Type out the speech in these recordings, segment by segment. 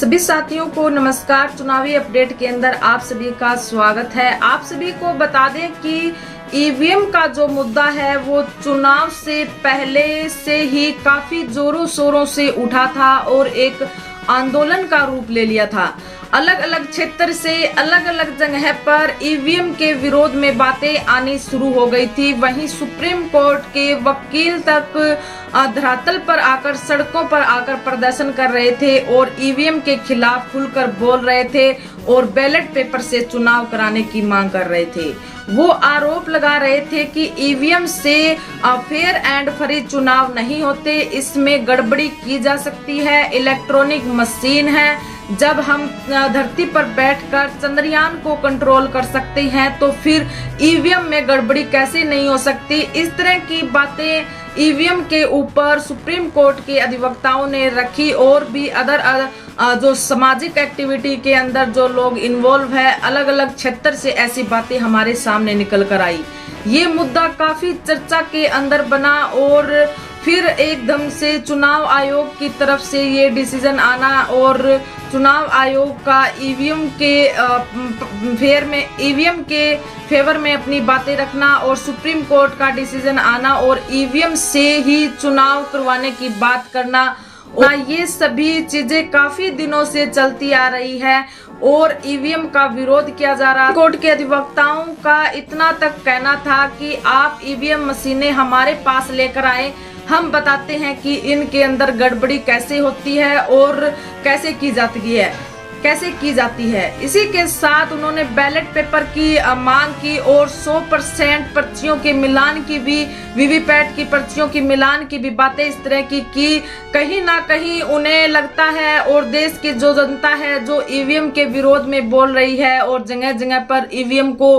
सभी साथियों को नमस्कार। चुनावी अपडेट के अंदर आप सभी का स्वागत है। आप सभी को बता दें कि ईवीएम का जो मुद्दा है वो चुनाव से पहले से ही काफी जोरों शोरों से उठा था और एक आंदोलन का रूप ले लिया था। अलग अलग क्षेत्र से अलग अलग जगह पर ईवीएम के विरोध में बातें आनी शुरू हो गई थी। वहीं सुप्रीम कोर्ट के वकील तक धरातल पर आकर सड़कों पर आकर प्रदर्शन कर रहे थे और ईवीएम के खिलाफ खुलकर बोल रहे थे और बैलेट पेपर से चुनाव कराने की मांग कर रहे थे। वो आरोप लगा रहे थे कि ईवीएम से फेयर एंड फ्री चुनाव नहीं होते, इसमें गड़बड़ी की जा सकती है। इलेक्ट्रॉनिक मशीन है, जब हम धरती पर बैठकर चंद्रयान को कंट्रोल कर सकते हैं तो फिर ईवीएम में गड़बड़ी कैसे नहीं हो सकती। इस तरह की बातें ईवीएम के ऊपर सुप्रीम कोर्ट के अधिवक्ताओं ने रखी और भी अदर जो सामाजिक एक्टिविटी के अंदर जो लोग इन्वॉल्व है, अलग अलग क्षेत्र से ऐसी बातें हमारे सामने निकल कर आई। ये मुद्दा काफी चर्चा के अंदर बना और फिर एकदम से चुनाव आयोग की तरफ से ये डिसीजन आना और चुनाव आयोग का ईवीएम के फेवर में अपनी बातें रखना और सुप्रीम कोर्ट का डिसीजन आना और ईवीएम से ही चुनाव करवाने की बात करना, और ये सभी चीजें काफी दिनों से चलती आ रही है और ईवीएम का विरोध किया जा रहा है। कोर्ट के अधिवक्ताओं का इतना तक कहना था कि आप ईवीएम मशीनें हमारे पास लेकर आए, हम बताते हैं कि इनके अंदर गड़बड़ी कैसे होती है और कैसे की जाती है। इसी के साथ उन्होंने बैलेट पेपर की मांग की और 100% पर्चियों के मिलान की भी, वीवीपैट की पर्चियों की मिलान की भी बातें इस तरह की कहीं ना कहीं उन्हें लगता है और देश की जो जनता है जो ईवीएम के विरोध में बोल रही है और जगह जगह पर ईवीएम को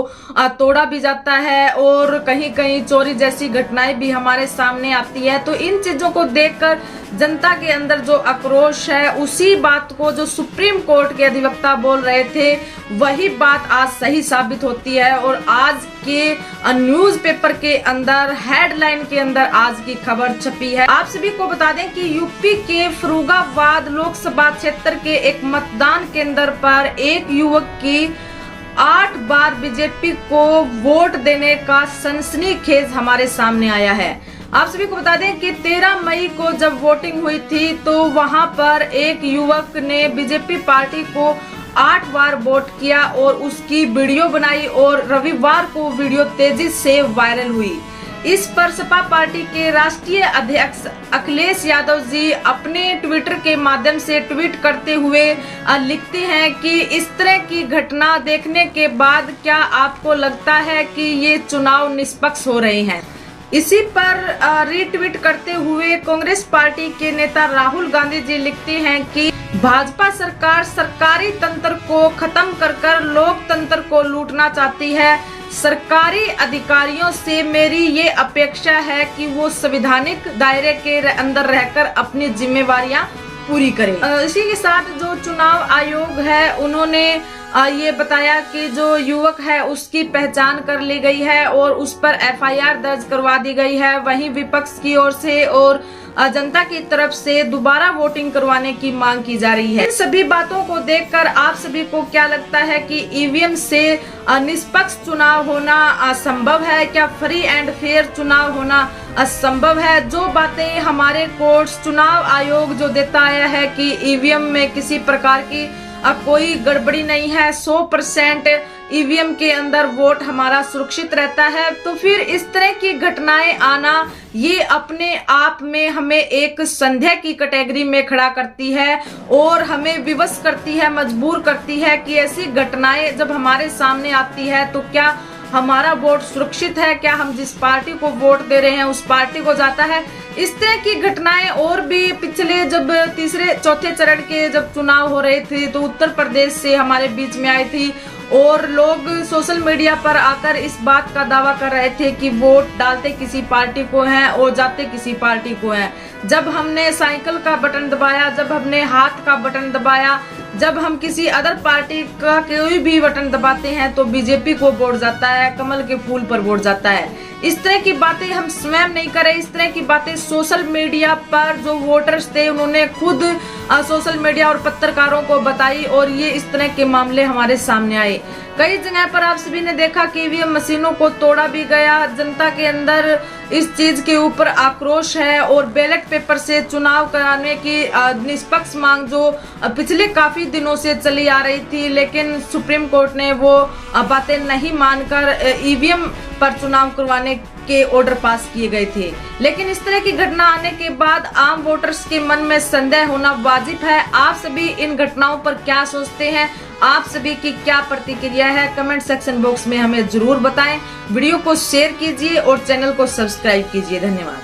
तोड़ा भी जाता है और कहीं कहीं चोरी जैसी घटनाएं भी हमारे सामने आती है। तो इन चीजों को देखकर जनता के अंदर जो आक्रोश है, उसी बात को जो सुप्रीम कोर्ट के अधिवक्ता बोल रहे थे वही बात आज सही साबित होती है। और आज के न्यूज़पेपर के अंदर हेडलाइन के अंदर आज की खबर छपी है। आप सभी को बता दें कि यूपी के फर्रुखाबाद लोकसभा क्षेत्र के एक मतदान केंद्र पर एक युवक की 8 बार बीजेपी को वोट देने का सनसनीखेज हमारे सामने आया है। आप सभी को बता दें कि 13 मई को जब वोटिंग हुई थी तो वहां पर एक युवक ने बीजेपी पार्टी को 8 बार वोट किया और उसकी वीडियो बनाई और रविवार को वीडियो तेजी से वायरल हुई। इस पर सपा पार्टी के राष्ट्रीय अध्यक्ष अखिलेश यादव जी अपने ट्विटर के माध्यम से ट्वीट करते हुए लिखते हैं कि इस तरह की घटना देखने के बाद क्या आपको लगता है कि ये चुनाव निष्पक्ष हो रहे हैं। इसी पर रीट्वीट करते हुए कांग्रेस पार्टी के नेता राहुल गांधी जी लिखते हैं कि भाजपा सरकार सरकारी तंत्र को खत्म कर लोकतंत्र को लूटना चाहती है। सरकारी अधिकारियों से मेरी ये अपेक्षा है कि वो संवैधानिक दायरे के अंदर रहकर अपनी जिम्मेवारियां पूरी करें। इसी के साथ जो चुनाव आयोग है उन्होंने ये बताया कि जो युवक है उसकी पहचान कर ली गई है और उस पर एफआईआर दर्ज करवा दी गई है। वहीं विपक्ष की ओर से और जनता की तरफ से दोबारा वोटिंग करवाने की मांग की जा रही है। इन सभी बातों को देखकर आप सभी को क्या लगता है कि ईवीएम से निष्पक्ष चुनाव होना असंभव है? क्या फ्री एंड फेयर चुनाव होना असंभव है? जो बातें हमारे कोर्ट चुनाव आयोग जो देता आया है कि ईवीएम में किसी प्रकार की कोई गड़बड़ी नहीं है, 100% ईवीएम के अंदर वोट हमारा सुरक्षित रहता है, तो फिर इस तरह की घटनाएं आना ये अपने आप में हमें एक संदेह की कैटेगरी में खड़ा करती है और हमें विवश करती है, मजबूर करती है कि ऐसी घटनाएं जब हमारे सामने आती है तो क्या हमारा वोट सुरक्षित है? क्या हम जिस पार्टी को वोट दे रहे हैं उस पार्टी को जाता है? इस तरह की घटनाएं और भी पिछले जब तीसरे चौथे चरण के जब चुनाव हो रहे थे तो उत्तर प्रदेश से हमारे बीच में आई थी और लोग सोशल मीडिया पर आकर इस बात का दावा कर रहे थे कि वोट डालते किसी पार्टी को हैं और जाते किसी पार्टी को हैं। जब हमने साइकिल का बटन दबाया, जब हमने हाथ का बटन दबाया, जब हम किसी अदर पार्टी का कोई भी बटन दबाते हैं तो बीजेपी को वोट जाता है, कमल के फूल पर वोट जाता है। इस तरह की बातें हम स्वयं नहीं करें। इस तरह की बातें सोशल मीडिया पर जो वोटर्स थे उन्होंने खुद सोशल मीडिया और पत्रकारों को बताई और ये इस तरह के मामले हमारे सामने आए। कई जगह पर आप सभी ने देखा कि ईवीएम मशीनों को तोड़ा भी गया। जनता के अंदर इस चीज के ऊपर आक्रोश है और बैलेट पेपर से चुनाव कराने की निष्पक्ष मांग जो पिछले काफी दिनों से चली आ रही थी, लेकिन सुप्रीम कोर्ट ने वो बातें नहीं मानकर ईवीएम पर चुनाव करवाने के ऑर्डर पास किए गए थे। लेकिन इस तरह की घटना आने के बाद आम वोटर्स के मन में संदेह होना वाजिब है। आप सभी इन घटनाओं पर क्या सोचते हैं? आप सभी की क्या प्रतिक्रिया है? कमेंट सेक्शन बॉक्स में हमें जरूर बताएं। वीडियो को शेयर कीजिए और चैनल को सब्सक्राइब कीजिए। धन्यवाद।